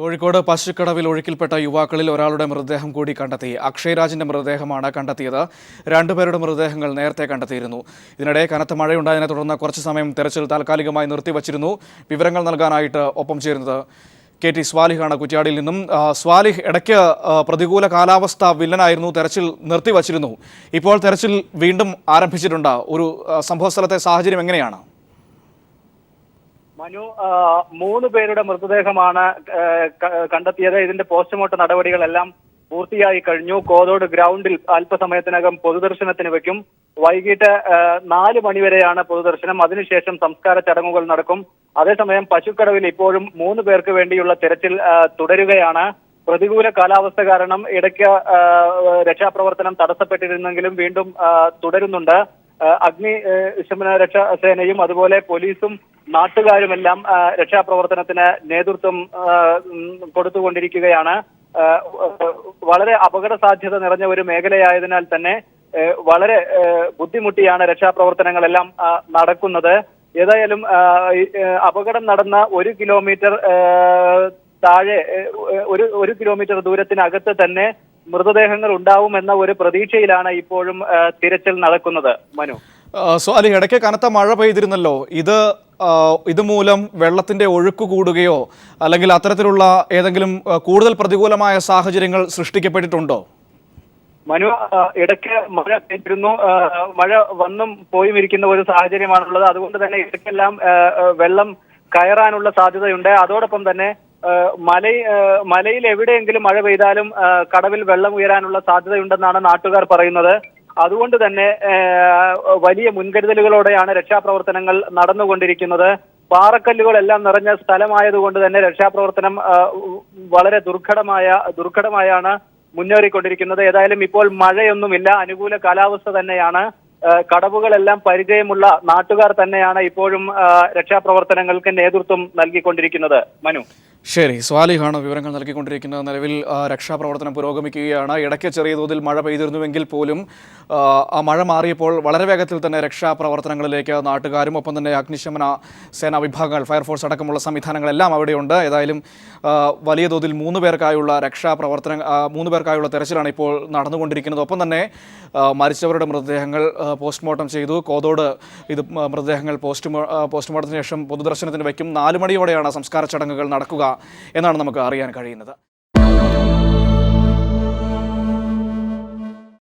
കോഴിക്കോട് പശുക്കടവിൽ ഒഴുക്കിൽപ്പെട്ട യുവാക്കളിൽ ഒരാളുടെ മൃതദേഹം കൂടി കണ്ടെത്തി. അക്ഷയരാജിന്റെ മൃതദേഹമാണ് കണ്ടെത്തിയത്. രണ്ടുപേരുടെ മൃതദേഹങ്ങൾ നേരത്തെ കണ്ടെത്തിയിരുന്നു. ഇതിനിടെ കനത്ത മഴയുണ്ടായതിനെ തുടർന്ന് കുറച്ചു സമയം തെരച്ചിൽ താൽക്കാലികമായി നിർത്തിവച്ചിരുന്നു. വിവരങ്ങൾ നൽകാനായിട്ട് ഒപ്പം ചേരുന്നത് KT സ്വാലിഹാണ് കുറ്റ്യാടിയിൽ നിന്നും. സ്വാലിഹ്, ഇടയ്ക്ക് പ്രതികൂല കാലാവസ്ഥ വില്ലനായിരുന്നു, തെരച്ചിൽ നിർത്തിവച്ചിരുന്നു. ഇപ്പോൾ തെരച്ചിൽ വീണ്ടും ആരംഭിച്ചിട്ടുണ്ട്. ഒരു സംഭവസ്ഥലത്തെ സാഹചര്യം എങ്ങനെയാണ്? മനു, 3 പേരുടെ മൃതദേഹമാണ് കണ്ടെത്തിയത്. ഇതിന്റെ പോസ്റ്റ്മോർട്ടം നടപടികളെല്ലാം പൂർത്തിയായി കഴിഞ്ഞു. കോതോട് ഗ്രൗണ്ടിൽ അല്പസമയത്തിനകം പൊതുദർശനത്തിന് വെക്കും. വൈകിട്ട് 4 മണിവരെയാണ് പൊതുദർശനം. അതിനുശേഷം സംസ്കാര ചടങ്ങുകൾ നടക്കും. അതേസമയം പശുക്കടവിൽ ഇപ്പോഴും 3 പേർക്ക് വേണ്ടിയുള്ള തെരച്ചിൽ തുടരുകയാണ്. പ്രതികൂല കാലാവസ്ഥ കാരണം ഇടയ്ക്ക് രക്ഷാപ്രവർത്തനം തടസ്സപ്പെട്ടിരുന്നെങ്കിലും വീണ്ടും തുടരുന്നുണ്ട്. അഗ്നിശമന രക്ഷാ സേനയും അതുപോലെ പോലീസും നാട്ടുകാരുമെല്ലാം രക്ഷാപ്രവർത്തനത്തിന് നേതൃത്വം കൊടുത്തുകൊണ്ടിരിക്കുകയാണ്. വളരെ അപകട സാധ്യത നിറഞ്ഞ ഒരു മേഖലയായതിനാൽ തന്നെ വളരെ ബുദ്ധിമുട്ടിയാണ് രക്ഷാപ്രവർത്തനങ്ങളെല്ലാം നടക്കുന്നത്. ഏതായാലും അപകടം നടന്ന 1 കിലോമീറ്റർ താഴെ ഒരു കിലോമീറ്റർ ദൂരത്തിനകത്ത് തന്നെ മൃതദേഹങ്ങൾ ഉണ്ടാവുമെന്ന ഒരു പ്രതീക്ഷയിലാണ് ഇപ്പോഴും തിരച്ചിൽ നടക്കുന്നത്. മനു, സ്വാലിഹ്, ഇടയ്ക്ക് കനത്ത മഴ പെയ്തിരുന്നല്ലോ. ഇതുമൂലം വെള്ളത്തിന്റെ ഒഴുക്ക് കൂടുകയോ അല്ലെങ്കിൽ അത്തരത്തിലുള്ള ഏതെങ്കിലും കൂടുതൽ പ്രതികൂലമായ സാഹചര്യങ്ങൾ സൃഷ്ടിക്കപ്പെട്ടിട്ടുണ്ടോ? മനു, ഇടയ്ക്ക് മഴ പെയ്തിരുന്നു. മഴ വന്നും പോയും ഇരിക്കുന്ന ഒരു സാഹചര്യമാണുള്ളത്. അതുകൊണ്ട് തന്നെ ഇടയ്ക്കെല്ലാം വെള്ളം കയറാനുള്ള സാധ്യതയുണ്ട്. അതോടൊപ്പം തന്നെ മലയിൽ എവിടെയെങ്കിലും മഴ പെയ്താലും കടവിൽ വെള്ളം ഉയരാനുള്ള സാധ്യതയുണ്ടെന്നാണ് നാട്ടുകാർ പറയുന്നത്. അതുകൊണ്ട് തന്നെ വലിയ മുൻകരുതലുകളോടെയാണ് രക്ഷാപ്രവർത്തനങ്ങൾ നടന്നുകൊണ്ടിരിക്കുന്നത്. പാറക്കല്ലുകളെല്ലാം നിറഞ്ഞ സ്ഥലമായതുകൊണ്ട് തന്നെ രക്ഷാപ്രവർത്തനം വളരെ ദുർഘടമായാണ് മുന്നേറിക്കൊണ്ടിരിക്കുന്നത്. ഏതായാലും ഇപ്പോൾ മഴയൊന്നുമില്ല, അനുകൂല കാലാവസ്ഥ തന്നെയാണ്. കടവുകളെല്ലാം പരിചയമുള്ള നാട്ടുകാർ തന്നെയാണ് ഇപ്പോഴും രക്ഷാപ്രവർത്തനങ്ങൾക്ക് നേതൃത്വം നൽകിക്കൊണ്ടിരിക്കുന്നത്. മനു, ശരി, സ്വാലിഹാണ് വിവരങ്ങൾ നൽകിക്കൊണ്ടിരിക്കുന്നത്. നിലവിൽ രക്ഷാപ്രവർത്തനം പുരോഗമിക്കുകയാണ്. ഇടയ്ക്ക് ചെറിയ തോതിൽ മഴ പെയ്തിരുന്നുവെങ്കിൽ പോലും ആ മഴ മാറിയപ്പോൾ വളരെ വേഗത്തിൽ തന്നെ രക്ഷാപ്രവർത്തനങ്ങളിലേക്ക് നാട്ടുകാരും ഒപ്പം തന്നെ അഗ്നിശമന സേനാ വിഭാഗങ്ങൾ, ഫയർഫോഴ്സ് അടക്കമുള്ള സംവിധാനങ്ങളെല്ലാം അവിടെയുണ്ട്. ഏതായാലും വലിയ തോതിൽ 3 പേർക്കായുള്ള തെരച്ചിലാണ് ഇപ്പോൾ നടന്നുകൊണ്ടിരിക്കുന്നത്. ഒപ്പം തന്നെ മരിച്ചവരുടെ മൃതദേഹങ്ങൾ പോസ്റ്റ്മോർട്ടം ചെയ്തു. കോതോട് മൃതദേഹങ്ങൾ പോസ്റ്റ്മോർട്ടത്തിന് ശേഷം പൊതുദർശനത്തിന് വയ്ക്കും. 4 മണിയോടെയാണ് സംസ്കാര ചടങ്ങുകൾ നടക്കുക എന്നാണ് നമുക്ക് അറിയാൻ കഴിയുന്നത്.